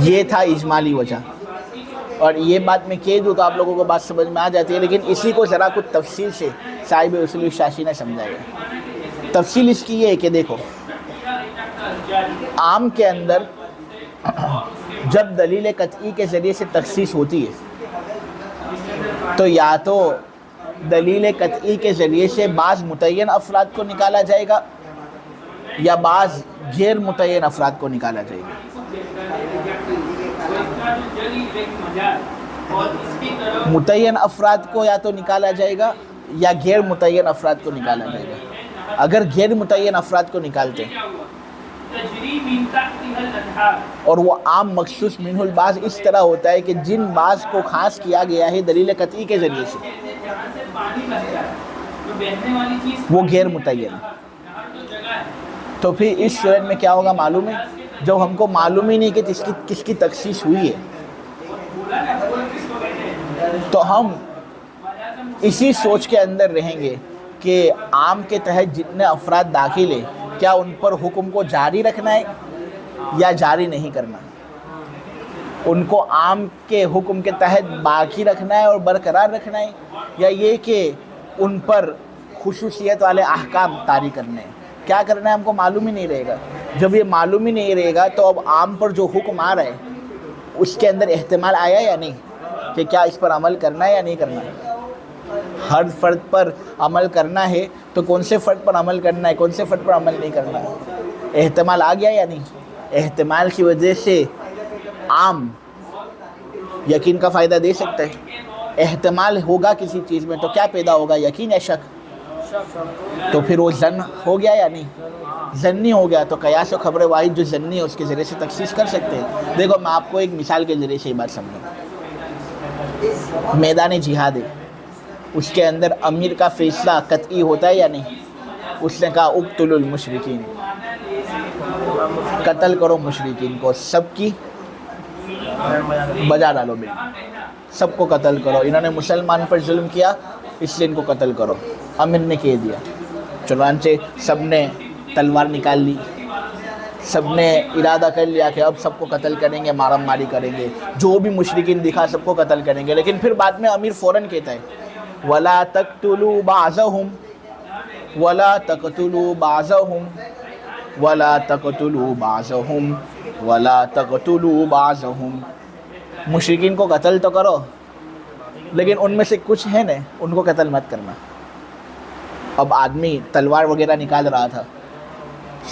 یہ تھا اجمالی وجہ، اور یہ بات میں کہہ دوں تو آپ لوگوں کو بات سمجھ میں آ جاتی ہے، لیکن اسی کو ذرا کچھ تفصیل سے صاحب اصول الشاشی نے سمجھایا۔ تفصیل اس کی یہ ہے کہ دیکھو، عام کے اندر جب دلیل قطعی کے ذریعے سے تخصیص ہوتی ہے تو یا تو دلیل قطعی کے ذریعے سے بعض متعین افراد کو نکالا جائے گا یا بعض غیر متعین افراد کو نکالا جائے گا۔ متعین افراد کو یا تو نکالا جائے گا یا غیر متعین افراد کو نکالا جائے گا. اگر غیر متعین افراد کو نکالتے اور وہ عام مخصوص منہ البعض اس طرح ہوتا ہے کہ جن بعض کو خاص کیا گیا ہے دلیل قطعی کے ذریعے سے وہ غیر متعین، تو پھر اس صورت میں کیا ہوگا معلوم ہے؟ جب ہم کو معلوم ہی نہیں کہ کس کی تخصیص ہوئی ہے تو ہم اسی سوچ کے اندر رہیں گے کہ عام کے تحت جتنے افراد داخل ہیں کیا ان پر حکم کو جاری رکھنا ہے یا جاری نہیں کرنا، ان کو عام کے حکم کے تحت باقی رکھنا ہے اور برقرار رکھنا ہے، یا یہ کہ ان پر خصوصیت والے احکام طاری کرنے ہیں. کیا کرنا ہے ہم کو معلوم ہی نہیں رہے گا. جب یہ معلوم ہی نہیں رہے گا تو اب عام پر جو حکم آ رہا ہے اس کے اندر احتمال آیا یا نہیں کہ کیا اس پر عمل کرنا ہے یا نہیں کرنا ہے. ہر فرد پر عمل کرنا ہے تو کون سے فرد پر عمل کرنا ہے، کون سے فرد پر عمل نہیں کرنا ہے، احتمال آ گیا یا نہیں. احتمال کی وجہ سے عام یقین کا فائدہ دے سکتا ہے. احتمال ہوگا کسی چیز میں تو کیا پیدا ہوگا، یقین یا شک. تو پھر وہ ظن ہو گیا یا نہیں، ظنی ہو گیا تو قیاس و خبر واحد جو ظنی ہے اس کے ذریعے سے تخصیص کر سکتے ہیں. دیکھو میں آپ کو ایک مثال کے ذریعے سے یہ بات سمجھوں. میدان جہاد ہے، اس کے اندر امیر کا فیصلہ قطعی ہوتا ہے یا نہیں. اس نے کہا اقتلوا المشرکین، قتل کرو مشرکین کو، سب کی بجا ڈالو بے، سب کو قتل کرو. انہوں نے مسلمان پر ظلم کیا اس لیے ان کو قتل کرو. امیر نے کہہ دیا، چنانچہ سب نے تلوار نکال لی، سب نے ارادہ کر لیا کہ اب سب کو قتل کریں گے، مارم ماری کریں گے، جو بھی مشرکین دکھا سب کو قتل کریں گے. لیکن پھر بعد میں امیر فوراً کہتا ہے وَلَا تَقْتُلُوا بَعْضَهُمْ وَلَا تَقْتُلُوا بَعْضَهُمْ وَلَا تَقْتُلُوا بَعْضَهُمْ وَلَا تَقْتُلُوا بَعْضَهُمْ. مشرکین کو قتل تو کرو لیکن ان میں سے کچھ ہیں نا ان کو قتل مت کرنا. اب آدمی تلوار وغیرہ نکال رہا تھا،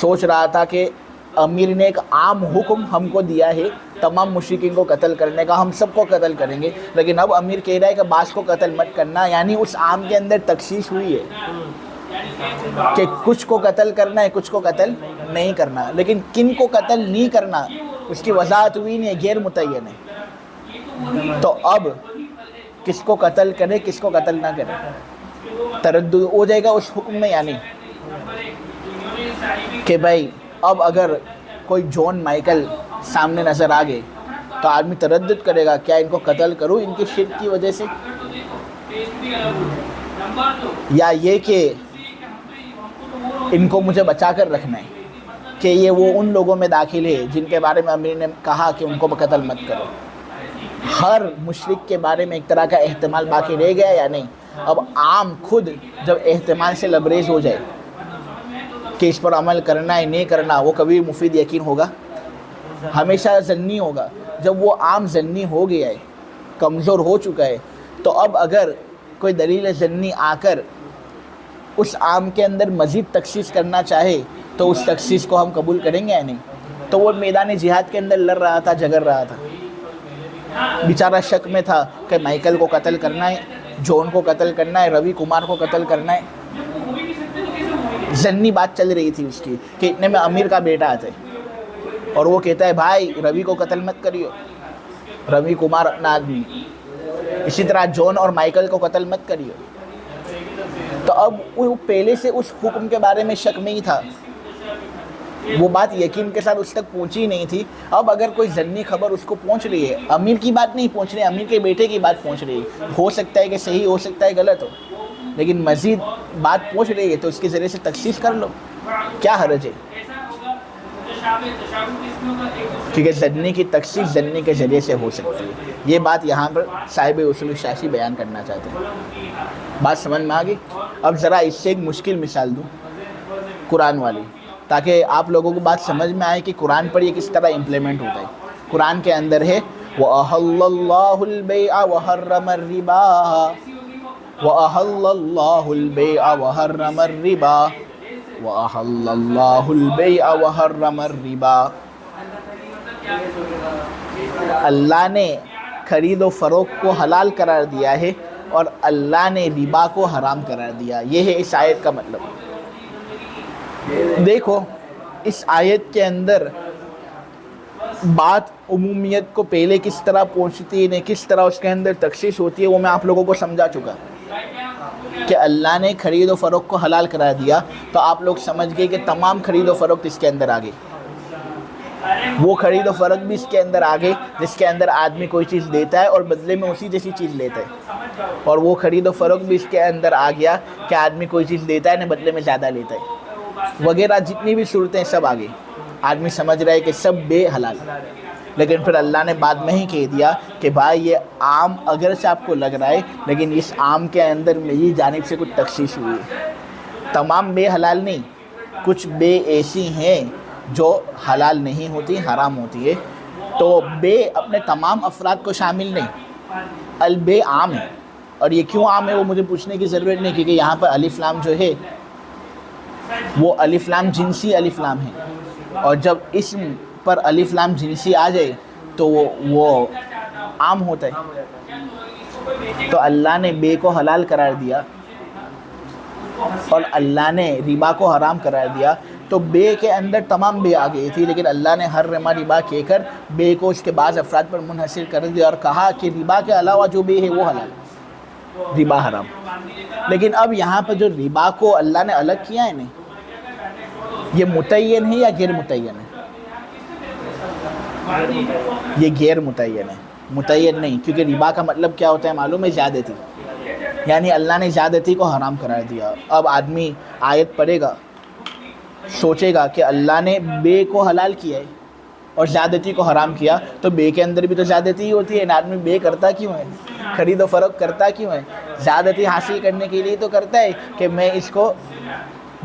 سوچ رہا تھا کہ امیر نے ایک عام حکم ہم کو دیا ہے تمام مشرکین کو قتل کرنے کا، ہم سب کو قتل کریں گے. لیکن اب امیر کہہ رہا ہے کہ بعض کو قتل مت کرنا، یعنی اس عام کے اندر تخصیص ہوئی ہے کہ کچھ کو قتل کرنا ہے کچھ کو قتل نہیں کرنا. لیکن کن کو قتل نہیں کرنا اس کی وضاحت ہوئی نہیں ہے، غیر متعین ہے. تو اب کس کو قتل کرے کس کو قتل نہ کرے، تردد ہو جائے گا اس حکم میں. یعنی کہ بھائی اب اگر کوئی جون مائیکل سامنے نظر آ گئے تو آدمی تردد کرے گا کیا ان کو قتل کروں ان کی شرک کی وجہ سے، یا یہ کہ ان کو مجھے بچا کر رکھنا ہے کہ یہ وہ ان لوگوں میں داخل ہے جن کے بارے میں امیر نے کہا کہ ان کو قتل مت کرو. ہر مشرک کے بارے میں ایک طرح کا احتمال باقی رہ گیا یا نہیں. اب عام خود جب احتمال سے لبریز ہو جائے کہ اس پر عمل کرنا ہے نہیں کرنا، وہ کبھی مفید یقین ہوگا، ہمیشہ ظنی ہوگا. جب وہ عام ظنی ہو گیا ہے، کمزور ہو چکا ہے، تو اب اگر کوئی دلیل ظنی آ کر اس عام کے اندر مزید تخصیص کرنا چاہے تو اس تخصیص کو ہم قبول کریں گے یا نہیں. تو وہ میدان جہاد کے اندر لڑ رہا تھا، جھگڑ رہا تھا، بیچارہ شک میں تھا کہ مائیکل کو قتل کرنا ہے، جون کو قتل کرنا ہے، روی کمار کو قتل کرنا ہے. ظنی بات چل رہی تھی اس کی کہ اتنے میں امیر کا بیٹا آتا ہے اور وہ کہتا ہے بھائی روی کو قتل مت کریو، روی کمار اپنا آدمی، اسی طرح جون اور مائیکل کو قتل مت کریو. تو اب وہ پہلے سے اس حکم کے بارے میں شک میں ہی تھا، وہ بات یقین کے ساتھ اس تک پہنچی نہیں تھی. اب اگر کوئی ظنی خبر اس کو پہنچ رہی ہے، امیر کی بات نہیں پہنچ رہی، امیر کے بیٹے کی بات پہنچ رہی ہے، ہو سکتا ہے کہ صحیح ہو سکتا ہے غلط ہو، لیکن مزید بات پہنچ رہی ہے تو اس کے ذریعے سے تخصیص کر لو، کیا حرج ہے. کیونکہ ظنی کی تخصیص ظنی کے ذریعے سے ہو سکتی ہے. یہ بات یہاں پر صاحب اصول الشاشی بیان کرنا چاہتے ہیں. بات سمجھ میں آ گئی؟ اب ذرا اس سے ایک مشکل مثال دوں قرآن والی، تاکہ آپ لوگوں کو بات سمجھ میں آئے کہ قرآن پر یہ کس طرح امپلیمنٹ ہوتا ہے. قرآن کے اندر ہے وَأَحَلَّ اللَّهُ الْبَيْعَ وَحَرَّمَ الرِّبَا وَأَحَلَّ اللَّهُ الْبَيْعَ وَحَرَّمَ الرِّبَا وَأَحَلَّ اللَّهُ الْبَيْعَ وَحَرَّمَ الرِّبَا. اللہ نے خرید و فروخت کو حلال قرار دیا ہے اور اللہ نے ربا کو حرام قرار دیا. یہ ہے اس آیت کا مطلب. دیکھو اس آیت کے اندر بات عمومیت کو پہلے کس طرح پہنچتی ہے، کس طرح اس کے اندر تخصیص ہوتی ہے، وہ میں آپ لوگوں کو سمجھا چکا کہ اللہ نے خرید و فروخت کو حلال قرار دیا تو آپ لوگ سمجھ گئے کہ تمام خرید و فروخت اس کے اندر آ گئی. وہ خرید و فروخت بھی اس کے اندر آ گئی جس کے اندر آدمی کوئی چیز دیتا ہے اور بدلے میں اسی جیسی چیز لیتا ہے، اور وہ خرید و فروخت بھی اس کے اندر آ گیا کہ آدمی کوئی چیز دیتا ہے نہ بدلے میں زیادہ لیتا ہے، وغیرہ جتنی بھی صورتیں سب آ گئی. آدمی سمجھ رہا ہے کہ سب بے حلال. لیکن پھر اللہ نے بعد میں ہی کہہ دیا کہ بھائی یہ عام اگرچہ آپ کو لگ رہا ہے لیکن اس عام کے اندر میری جانب سے کچھ تخصیص ہوئی ہے. تمام بے حلال نہیں، کچھ بے ایسی ہیں جو حلال نہیں ہوتی، حرام ہوتی ہے. تو بے اپنے تمام افراد کو شامل نہیں، البے عام ہے. اور یہ کیوں عام ہے وہ مجھے پوچھنے کی ضرورت نہیں، کیونکہ یہاں پر الف لام جو ہے وہ الف لام جنسی الف لام ہے، اور جب اسم پر الف لام جنسی آ جائے تو وہ عام ہوتا ہے. تو اللہ نے بے کو حلال قرار دیا اور اللہ نے ربا کو حرام قرار دیا. تو بے کے اندر تمام بے آ گئی تھی، لیکن اللہ نے ہر رما ربا کہہ کر بے کو اس کے بعض افراد پر منحصر کر دیا اور کہا کہ ربا کے علاوہ جو بے ہے وہ حلال، ربا حرام. لیکن اب یہاں پر جو ربا کو اللہ نے الگ کیا ہے نہیں، یہ متعین ہے یا غیر متعین ہے؟ یہ غیر متعین ہے، متعین نہیں. کیونکہ ربا کا مطلب کیا ہوتا ہے معلوم ہے؟ زیادتی. یعنی اللہ نے زیادتی کو حرام قرار دیا. اب آدمی آیت پڑھے گا، سوچے گا کہ اللہ نے بے کو حلال کیا ہے اور زیادتی کو حرام کیا، تو بے کے اندر بھی تو زیادتی ہی ہوتی ہے. آدمی بے کرتا کیوں ہے؟ خرید و فروخت کرتا کیوں ہے؟ زیادتی حاصل کرنے کے لیے تو کرتا ہے کہ میں اس کو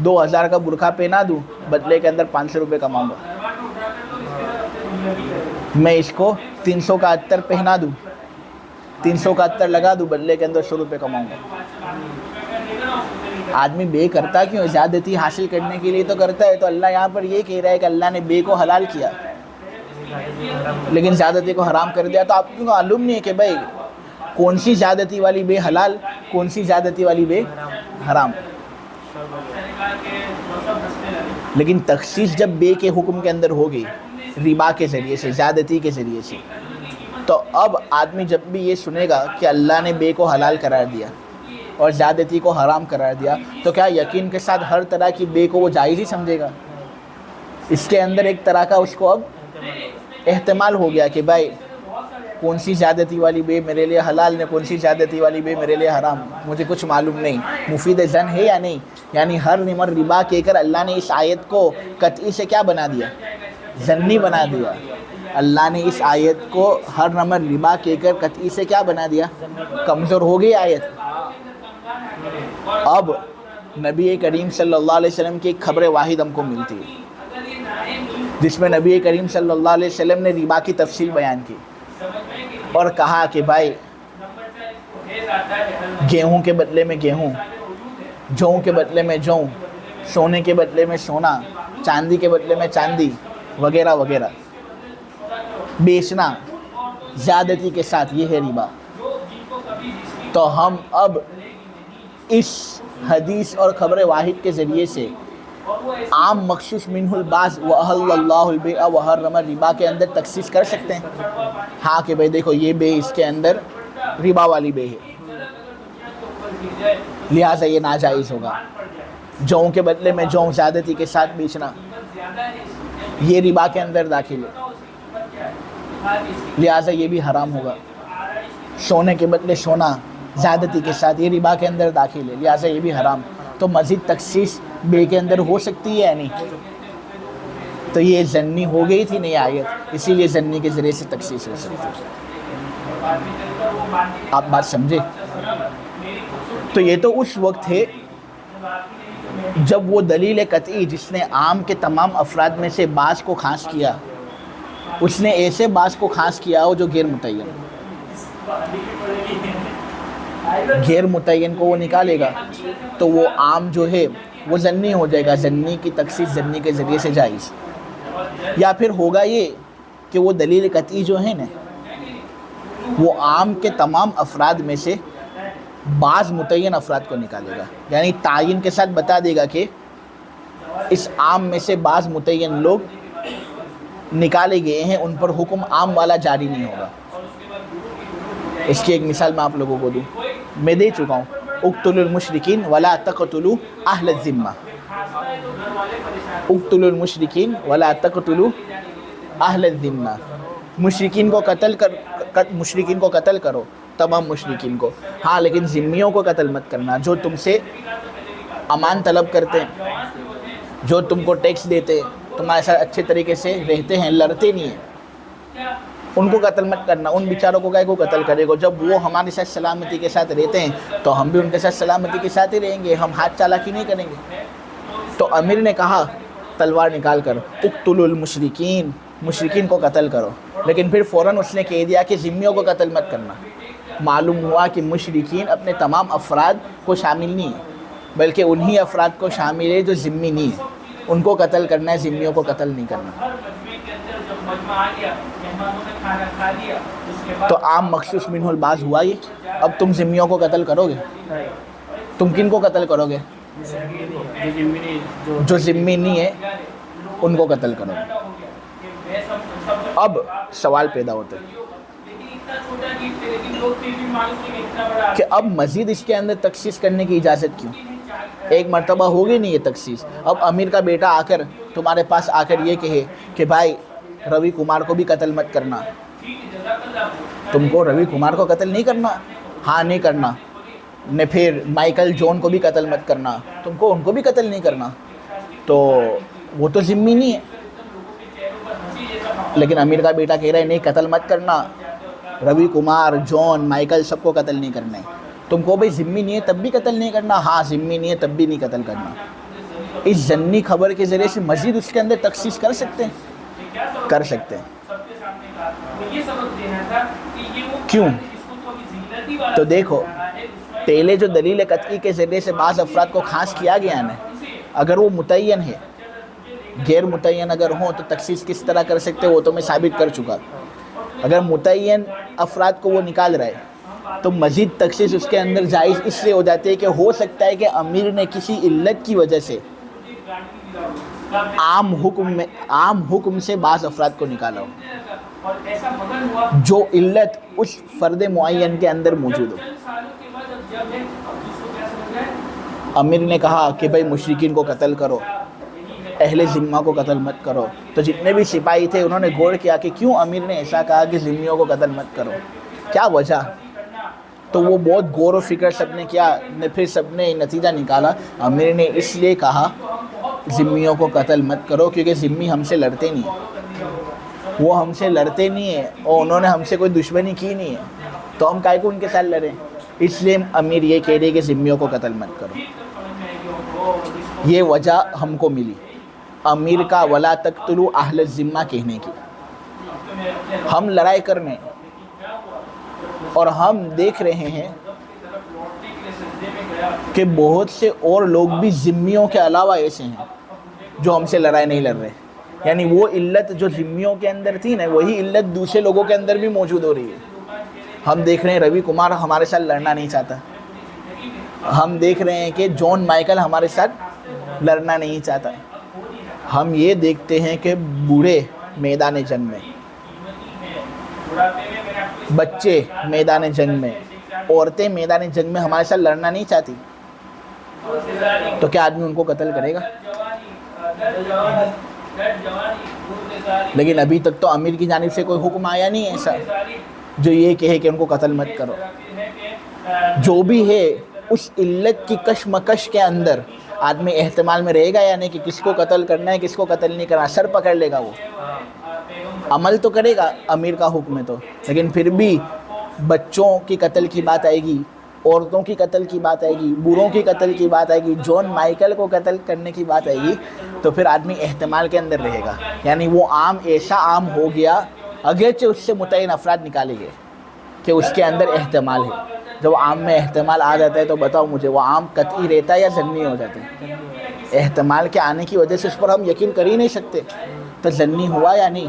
2000 کا برقع پہنا دوں، بدلے کے اندر 500 روپے کماؤں گا. میں اس کو 300 کا عطر پہنا دوں، 300 کا عطر لگا دوں، بدلے کے اندر 100 روپے کماؤں گا. آدمی بے کرتا کیوں ہے؟ زیادتی حاصل کرنے کے لیے تو کرتا ہے. تو اللہ یہاں پر یہ کہہ رہا ہے کہ اللہ نے بے کو حلال کیا لیکن زیادتی کو حرام کر دیا. تو آپ کو معلوم نہیں ہے کہ بھائی کون سی زیادتی والی بے حلال، کون سی زیادتی والی بے حرام. لیکن تخصیص جب بے کے حکم کے اندر ہوگی ربا کے ذریعے سے، زیادتی کے ذریعے سے، تو اب آدمی جب بھی یہ سنے گا کہ اللہ نے بے کو حلال قرار دیا اور زیادتی کو حرام قرار دیا، تو کیا یقین کے ساتھ ہر طرح کی بے کو وہ جائز ہی سمجھے گا؟ اس کے اندر ایک طرح کا اس کو اب احتمال ہو گیا کہ بھائی کون سی زیادتی والی بے میرے لیے حلال ہے، کون سی زیادتی والی بے میرے لیے حرام، مجھے کچھ معلوم نہیں. مفید ظن ہے یا نہیں؟ یعنی ہر نمر ربا کہہ کر اللہ نے اس آیت کو قطعی سے کیا بنا دیا؟ ظنی بنا دیا. اللہ نے اس آیت کو ہر نمر ربا کہہ کر قطعی سے کیا بنا دیا؟ کمزور ہو گئی آیت. اب نبی کریم صلی اللہ علیہ وسلم کی ایک خبر واحد ہم کو ملتی ہے جس میں نبی کریم صلی اللہ علیہ وسلم نے ربا کی تفصیل بیان کی اور کہا کہ بھائی گیہوں کے بدلے میں گیہوں، جوں کے بدلے میں جوں، سونے کے بدلے میں سونا، چاندی کے بدلے میں چاندی، وغیرہ وغیرہ بیچنا زیادتی کے ساتھ، یہ ہے ربا. تو ہم اب اس حدیث اور خبر واحد کے ذریعے سے عام مخصوص منہ البعض وَأَحَلَّ اللَّهُ الْبَيْعَ وَحَرَّمَ الرِّبَا کے اندر تخصیص کر سکتے ہیں. ہاں کہ بھائی دیکھو یہ بے اس کے اندر ربا والی بے ہے، لہٰذا یہ ناجائز ہوگا. جوں کے بدلے میں جوں زیادتی کے ساتھ بیچنا یہ ربا کے اندر داخل ہے، لہٰذا یہ بھی حرام ہوگا. سونے کے بدلے سونا زیادتی کے ساتھ یہ ربا کے اندر داخل ہے، لہٰذا یہ بھی حرام. تو مزید تخصیص بے کے اندر ہو سکتی ہے یا نہیں؟ تو یہ ظنی ہو گئی تھی نہیں آیت، اسی لیے ظنی کے ذریعے سے تخصیص ہو سکتی ہے. آپ بات سمجھے؟ تو یہ تو اس وقت ہے جب وہ دلیل قطعی جس نے عام کے تمام افراد میں سے بعض کو خاص کیا، اس نے ایسے بعض کو خاص کیا ہو جو غیر متعین. غیر متعین کو وہ نکالے گا تو وہ عام جو ہے وہ ظنی ہو جائے گا. ظنی کی تخصیص ظنی کے ذریعے سے جائز. یا پھر ہوگا یہ کہ وہ دلیل قطعی جو ہے نا وہ عام کے تمام افراد میں سے بعض متعین افراد کو نکالے گا، یعنی تعین کے ساتھ بتا دے گا کہ اس عام میں سے بعض متعین لوگ نکالے گئے ہیں، ان پر حکم عام والا جاری نہیں ہوگا۔ اس کی ایک مثال میں آپ لوگوں کو دوں، میں دے چکا ہوں، اقتلوا المشرکین ولا تقتلوا اہل الذمہ، اقتلوا المشرکین ولا تقتلوا اہل الذمہ، مشرکین کو قتل کرو، تمام مشرکین کو، ہاں لیکن ذمیوں کو قتل مت کرنا، جو تم سے امان طلب کرتے ہیں، جو تم کو ٹیکس دیتے ہیں، تمہارے ساتھ اچھے طریقے سے رہتے ہیں، لڑتے نہیں ہیں، ان کو قتل مت کرنا۔ ان بیچاروں کو کائے کو قتل کرے گا؟ جب وہ ہمارے ساتھ سلامتی کے ساتھ رہتے ہیں تو ہم بھی ان کے ساتھ سلامتی کے ساتھ ہی رہیں گے، ہم ہاتھ چالاکی نہیں کریں گے۔ تو امیر نے کہا تلوار نکال کر اقتلوا المشرکین، مشرکین کو قتل کرو، لیکن پھر فوراً اس نے کہہ دیا کہ ذمیوں کو قتل مت کرنا۔ معلوم ہوا کہ مشرکین اپنے تمام افراد کو شامل نہیں ہیں، بلکہ انہی افراد کو شامل ہے جو ذمی نہیں ہیں، ان کو قتل کرنا ہے، ذمیوں کو قتل نہیں کرنا۔ تو عام مخصوص منہ البعض ہوا یہ۔ اب تم ذمیوں کو قتل کرو گے؟ تم کن کو قتل کرو گے؟ جو ذمی نہیں ہے ان کو قتل کرو گے۔ اب سوال پیدا ہوتا ہے کہ اب مزید اس کے اندر تخصیص کرنے کی اجازت کیوں؟ ایک مرتبہ ہوگی نہیں یہ تخصیص، اب امیر کا بیٹا آ کر تمہارے پاس آ کر یہ کہے کہ بھائی روی کمار کو بھی قتل مت کرنا، تم کو روی کمار کو قتل نہیں کرنا؟ ہاں نہیں کرنا۔ نے پھر مائیکل جون کو بھی قتل مت کرنا، تم کو ان کو بھی قتل نہیں کرنا، تو وہ تو ذمی نہیں ہے۔ لیکن امیر کا بیٹا کہہ رہا ہے نہیں، قتل مت کرنا، روی کمار، جون، مائیکل سب کو قتل نہیں کرنا ہے۔ تم کو بھی ذمی نہیں ہے تب بھی قتل نہیں کرنا؟ ہاں ذمی نہیں ہے تب بھی نہیں قتل کرنا۔ اس ضمنی خبر کے ذریعے سے مزید اس کے اندر تخصیص کر سکتے ہیں؟ کر سکتے ہیں۔ کیوں؟ تو دیکھو پہلے جو دلیل قطعی کے ذریعے سے بعض افراد کو خاص کیا گیا نا، اگر وہ متعین ہے، غیر متعین اگر ہوں تو تخصیص کس طرح کر سکتے وہ تو میں ثابت کر چکا۔ اگر متعین افراد کو وہ نکال رہا ہے تو مزید تخصیص اس کے اندر جائز اس لیے ہو جاتی ہے کہ ہو سکتا ہے کہ امیر نے کسی علت کی وجہ سے عام حکم سے بعض افراد کو نکالا ہو، جو علت اس فرد معین کے اندر موجود ہو۔ امیر نے کہا کہ بھائی مشرکین کو قتل کرو، اہل ذمہ کو قتل مت کرو، تو جتنے بھی سپاہی تھے انہوں نے غور کیا کہ کیوں امیر نے ایسا کہا کہ ذمیوں کو قتل مت کرو، کیا وجہ؟ تو وہ بہت غور و فکر سب نے کیا، پھر سب نے نتیجہ نکالا امیر نے اس لیے کہا ذمیوں کو قتل مت کرو کیونکہ ذمی ہم سے لڑتے نہیں ہیں، وہ ہم سے لڑتے نہیں ہیں اور انہوں نے ہم سے کوئی دشمنی کی نہیں ہے، تو ہم کائے کو ان کے ساتھ لڑیں؟ اس لیے امیر یہ کہہ رہے کہ ذمیوں کو قتل مت کرو۔ یہ وجہ ہم کو ملی امیر کا ولا تقتلوا اہل الذمہ کہنے کی۔ ہم لڑائی کرنے اور ہم دیکھ رہے ہیں کہ بہت سے اور لوگ بھی ذمیوں کے علاوہ ایسے ہیں جو ہم سے لڑائی نہیں لڑ رہے، یعنی وہ علت جو ذمیوں کے اندر تھی نا وہی علت دوسرے لوگوں کے اندر بھی موجود ہو رہی ہے۔ ہم دیکھ رہے ہیں روی کمار ہمارے ساتھ لڑنا نہیں چاہتا، ہم دیکھ رہے ہیں کہ جون مائیکل ہمارے ساتھ لڑنا نہیں چاہتا، ہم یہ دیکھتے ہیں کہ بوڑھے میدان جنگ میں، بچے میدان جنگ میں، عورتیں میدان جنگ میں ہمارے ساتھ لڑنا نہیں چاہتی، تو کیا آدمی ان کو قتل کرے گا؟ لیکن ابھی تک تو امیر کی جانب سے کوئی حکم آیا نہیں ایسا جو یہ کہے کہ ان کو قتل مت کرو۔ جو بھی ہے اس علت کی کشمکش کے اندر آدمی احتمال میں رہے گا یا نہیں کہ کس کو قتل کرنا ہے کس کو قتل نہیں کرنا، سر پکڑ لے گا، وہ عمل تو کرے گا امیر کا حکم ہے تو، لیکن پھر بھی بچوں کی قتل کی بات آئے گی، عورتوں کی قتل کی بات آئے گی، بوڑھوں کی قتل کی بات آئے گی، جون مائیکل کو قتل کرنے کی بات آئے گی، تو پھر آدمی احتمال کے اندر رہے گا، یعنی وہ عام ایسا عام ہو گیا اگرچہ اس سے متعین افراد نکالے گئے کہ اس کے اندر احتمال ہے۔ جب عام میں احتمال آ جاتا ہے تو بتاؤ مجھے وہ عام قطعی رہتا ہے یا ظنی ہو جاتا ہے؟ احتمال کے آنے کی وجہ سے اس پر ہم یقین کر ہی نہیں سکتے، تو ظنی ہوا یا نہیں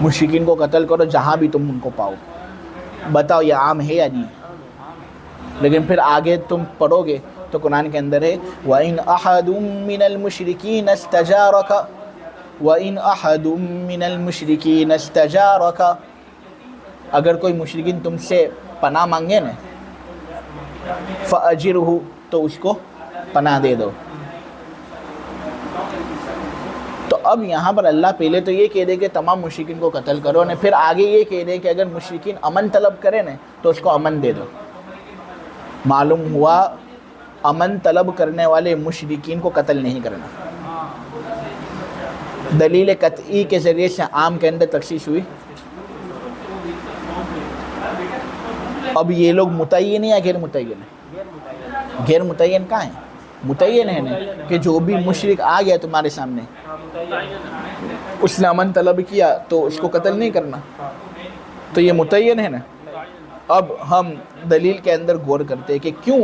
مشرکین کو قتل کرو جہاں بھی تم ان کو پاؤ. بتاؤ یہ عام ہے یا نہیں؟ لیکن پھر آگے تم پڑھو گے تو قرآن کے اندر ہے وَإِنْ أَحَدٌ مِّنَ الْمُشْرِكِينَ اسْتَجَارَكَ وَإِنْ أَحَدٌ مِّنَ الْمُشْرِكِينَ اسْتَجَارَكَ. اگر کوئی مشرکین تم سے پناہ مانگے نا فَأَجِرْهُ تو اس کو پناہ دے دو. تو اب یہاں پر اللہ پہلے تو یہ کہہ دے کہ تمام مشرکین کو قتل کرو نے، پھر آگے یہ کہہ دے کہ اگر مشرکین امن طلب کریں نا تو اس کو امن دے دو. معلوم ہوا امن طلب کرنے والے مشرکین کو قتل نہیں کرنا. دلیل قطعی کے ذریعے سے عام کے اندر تخصیص ہوئی. اب یہ لوگ متعین یا غیر متعین ہیں؟ غیر متعین کہاں ہیں؟ متعین ہے نا کہ جو بھی مشرک آ گیا تمہارے سامنے اس نے امن طلب کیا تو اس کو قتل نہیں کرنا، تو یہ متعین ہے نا. اب ہم دلیل کے اندر غور کرتے ہیں کہ کیوں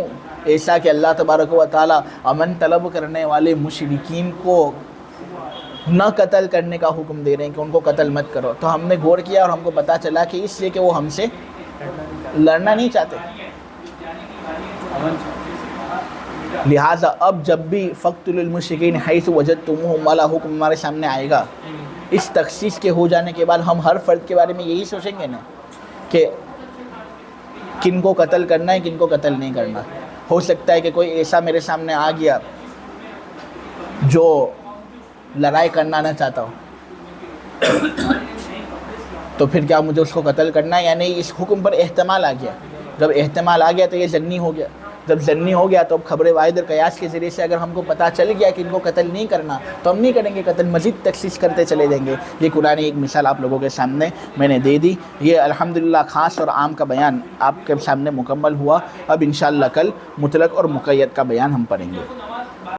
ایسا کہ اللہ تبارک و تعالی امن طلب کرنے والے مشرکین کو نہ قتل کرنے کا حکم دے رہے ہیں کہ ان کو قتل مت کرو. تو ہم نے غور کیا اور ہم کو پتہ چلا کہ اس لیے کہ وہ ہم سے لڑنا نہیں چاہتے. لہٰذا اب جب بھی فَاقْتُلُوا الْمُشْرِكِينَ حَيْثُ وَجَدْتُمُوهُمْ والا حکم ہمارے سامنے آئے گا، اس تخصیص کے ہو جانے کے بعد ہم ہر فرد کے بارے میں یہی سوچیں گے نا کہ کن کو قتل کرنا ہے کن کو قتل نہیں کرنا. ہو سکتا ہے کہ کوئی ایسا میرے سامنے آ گیا جو لڑائی کرنا نہ چاہتا ہو، تو پھر کیا مجھے اس کو قتل کرنا ہے یا نہیں؟ اس حکم پر احتمال آ گیا. جب احتمال آ گیا تو یہ ظنی ہو گیا. جب ظنی ہو گیا تو اب خبر واحد اور قیاس کے ذریعے سے اگر ہم کو پتہ چل گیا کہ ان کو قتل نہیں کرنا تو ہم نہیں کریں گے قتل، مزید تخصیص کرتے چلے جائیں گے. یہ قرآن ایک مثال آپ لوگوں کے سامنے میں نے دے دی. یہ الحمدللہ خاص اور عام کا بیان آپ کے سامنے مکمل ہوا. اب انشاءاللہ کل مطلق اور مقید کا بیان ہم پڑھیں گے.